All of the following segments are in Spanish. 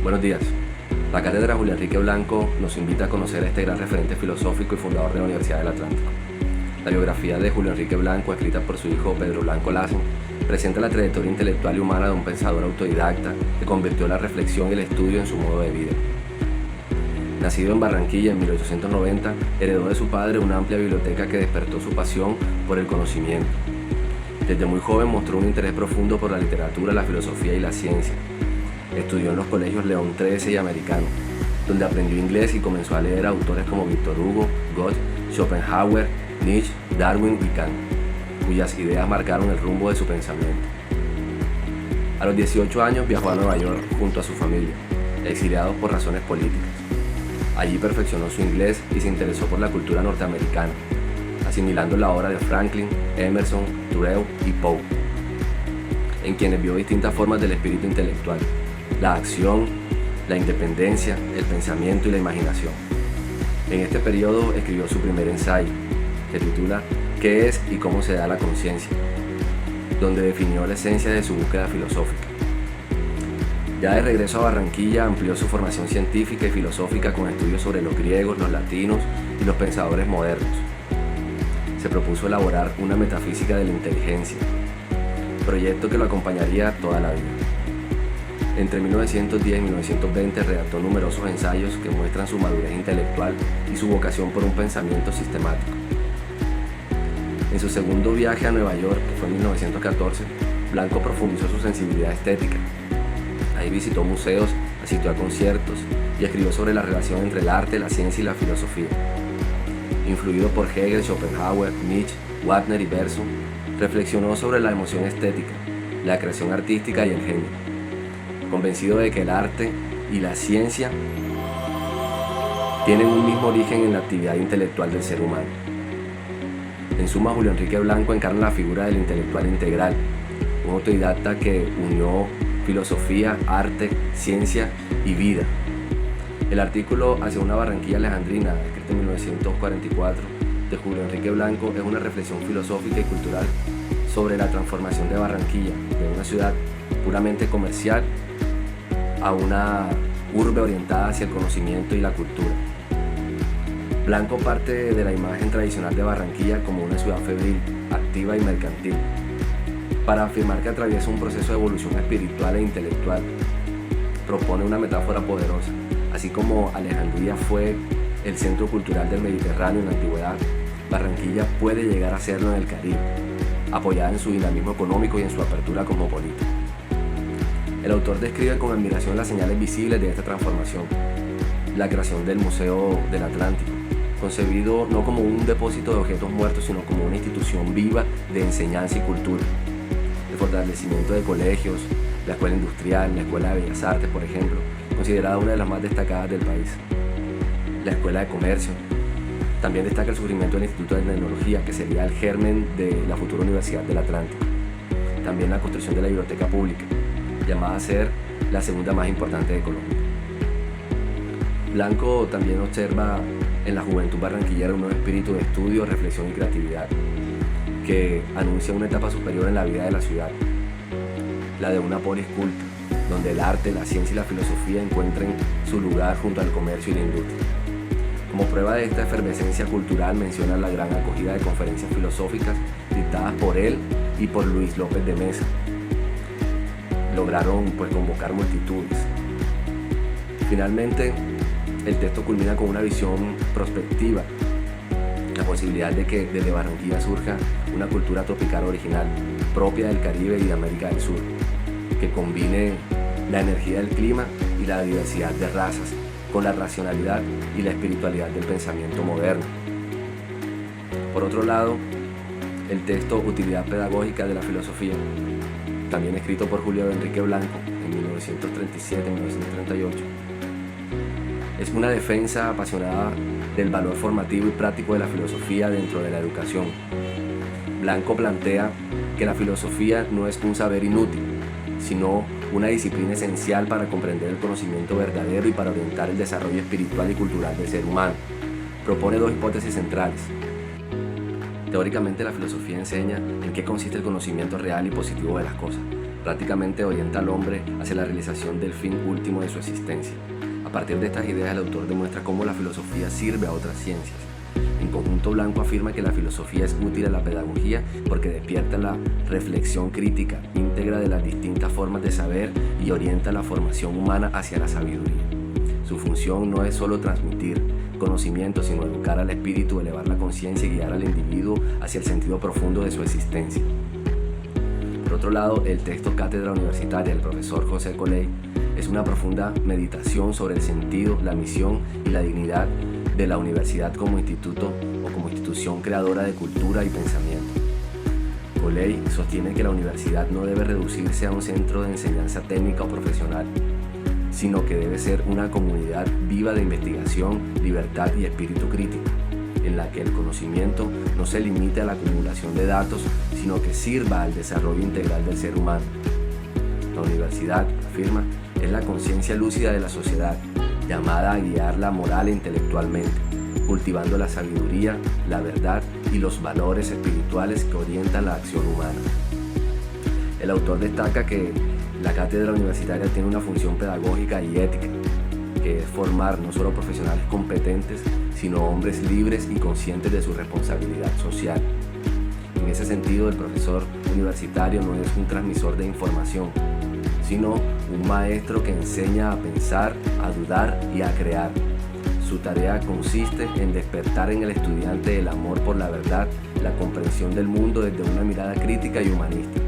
Buenos días. La cátedra Julio Enrique Blanco nos invita a conocer a este gran referente filosófico y fundador de la Universidad del Atlántico. La biografía de Julio Enrique Blanco, escrita por su hijo Pedro Blanco Lassen, presenta la trayectoria intelectual y humana de un pensador autodidacta que convirtió la reflexión y el estudio en su modo de vida. Nacido en Barranquilla en 1890, heredó de su padre una amplia biblioteca que despertó su pasión por el conocimiento. Desde muy joven mostró un interés profundo por la literatura, la filosofía y la ciencia. Estudió en los colegios León XIII y Americano, donde aprendió inglés y comenzó a leer autores como Víctor Hugo, Goethe, Schopenhauer, Nietzsche, Darwin y Kant, cuyas ideas marcaron el rumbo de su pensamiento. A los 18 años viajó a Nueva York junto a su familia, exiliados por razones políticas. Allí perfeccionó su inglés y se interesó por la cultura norteamericana, asimilando la obra de Franklin, Emerson, Thoreau y Poe, en quienes vio distintas formas del espíritu intelectual: la acción, la independencia, el pensamiento y la imaginación. En este periodo escribió su primer ensayo, que titula ¿Qué es y cómo se da la conciencia?, donde definió la esencia de su búsqueda filosófica. Ya de regreso a Barranquilla amplió su formación científica y filosófica con estudios sobre los griegos, los latinos y los pensadores modernos. Se propuso elaborar una metafísica de la inteligencia, proyecto que lo acompañaría toda la vida. Entre 1910 y 1920 redactó numerosos ensayos que muestran su madurez intelectual y su vocación por un pensamiento sistemático. En su segundo viaje a Nueva York, que fue en 1914, Blanco profundizó su sensibilidad estética. Ahí visitó museos, asistió a conciertos y escribió sobre la relación entre el arte, la ciencia y la filosofía. Influido por Hegel, Schopenhauer, Nietzsche, Wagner y Bergson, reflexionó sobre la emoción estética, la creación artística y el genio, convencido de que el arte y la ciencia tienen un mismo origen en la actividad intelectual del ser humano. En suma, Julio Enrique Blanco encarna la figura del intelectual integral, un autodidacta que unió filosofía, arte, ciencia y vida. El artículo Hacia una Barranquilla alejandrina, escrito en 1944, de Julio Enrique Blanco, es una reflexión filosófica y cultural sobre la transformación de Barranquilla, de una ciudad puramente comercial a una urbe orientada hacia el conocimiento y la cultura. Blanco parte de la imagen tradicional de Barranquilla como una ciudad febril, activa y mercantil, para afirmar que atraviesa un proceso de evolución espiritual e intelectual. Propone una metáfora poderosa. Así como Alejandría fue el centro cultural del Mediterráneo en la antigüedad, Barranquilla puede llegar a serlo en el Caribe, apoyada en su dinamismo económico y en su apertura cosmopolita. El autor describe con admiración las señales visibles de esta transformación: la creación del Museo del Atlántico, concebido no como un depósito de objetos muertos, sino como una institución viva de enseñanza y cultura; el fortalecimiento de colegios, la Escuela Industrial, la Escuela de Bellas Artes, por ejemplo, considerada una de las más destacadas del país; la Escuela de Comercio. También destaca el surgimiento del Instituto de Tecnología, que sería el germen de la futura Universidad del Atlántico. También la construcción de la Biblioteca Pública, llamada a ser la segunda más importante de Colombia. Blanco también observa en la juventud barranquillera un nuevo espíritu de estudio, reflexión y creatividad, que anuncia una etapa superior en la vida de la ciudad, la de una polis culta, donde el arte, la ciencia y la filosofía encuentren su lugar junto al comercio y la industria. Como prueba de esta efervescencia cultural menciona la gran acogida de conferencias filosóficas dictadas por él y por Luis López de Mesa. Lograron convocar multitudes. Finalmente, el texto culmina con una visión prospectiva, la posibilidad de que desde Barranquilla surja una cultura tropical original, propia del Caribe y de América del Sur, que combine la energía del clima y la diversidad de razas con la racionalidad y la espiritualidad del pensamiento moderno. Por otro lado, el texto Utilidad Pedagógica de la Filosofía, también escrito por Julio Enrique Blanco en 1937-1938, es una defensa apasionada del valor formativo y práctico de la filosofía dentro de la educación. Blanco plantea que la filosofía no es un saber inútil, sino una disciplina esencial para comprender el conocimiento verdadero y para orientar el desarrollo espiritual y cultural del ser humano. Propone dos hipótesis centrales. Teóricamente, la filosofía enseña en qué consiste el conocimiento real y positivo de las cosas, Prácticamente orienta al hombre hacia la realización del fin último de su existencia. A partir de estas ideas, el autor demuestra cómo la filosofía sirve a otras ciencias. En conjunto, Blanco afirma que la filosofía es útil a la pedagogía porque despierta la reflexión crítica, íntegra de las distintas formas de saber y orienta la formación humana hacia la sabiduría. Su función no es solo transmitir conocimiento, sino educar al espíritu, elevar la conciencia y guiar al individuo hacia el sentido profundo de su existencia. Por otro lado, el texto Cátedra Universitaria del profesor José Coley es una profunda meditación sobre el sentido, la misión y la dignidad de la universidad como instituto o como institución creadora de cultura y pensamiento. Coley sostiene que la universidad no debe reducirse a un centro de enseñanza técnica o profesional, sino que debe ser una comunidad viva de investigación, libertad y espíritu crítico, en la que el conocimiento no se limite a la acumulación de datos, sino que sirva al desarrollo integral del ser humano. La universidad, afirma, es la conciencia lúcida de la sociedad, llamada a guiarla moral e intelectualmente, cultivando la sabiduría, la verdad y los valores espirituales que orientan la acción humana. El autor destaca que la cátedra universitaria tiene una función pedagógica y ética, que es formar no solo profesionales competentes, sino hombres libres y conscientes de su responsabilidad social. En ese sentido, el profesor universitario no es un transmisor de información, sino un maestro que enseña a pensar, a dudar y a crear. Su tarea consiste en despertar en el estudiante el amor por la verdad, la comprensión del mundo desde una mirada crítica y humanista.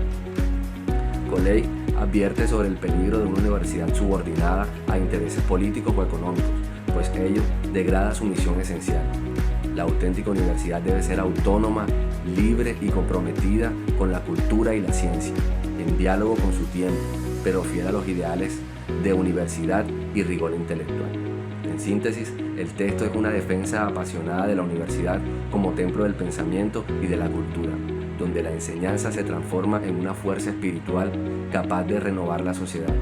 Coley advierte sobre el peligro de una universidad subordinada a intereses políticos o económicos, pues ello degrada su misión esencial. La auténtica universidad debe ser autónoma, libre y comprometida con la cultura y la ciencia, en diálogo con su tiempo, pero fiel a los ideales de universidad y rigor intelectual. En síntesis, el texto es una defensa apasionada de la universidad como templo del pensamiento y de la cultura, donde la enseñanza se transforma en una fuerza espiritual capaz de renovar la sociedad.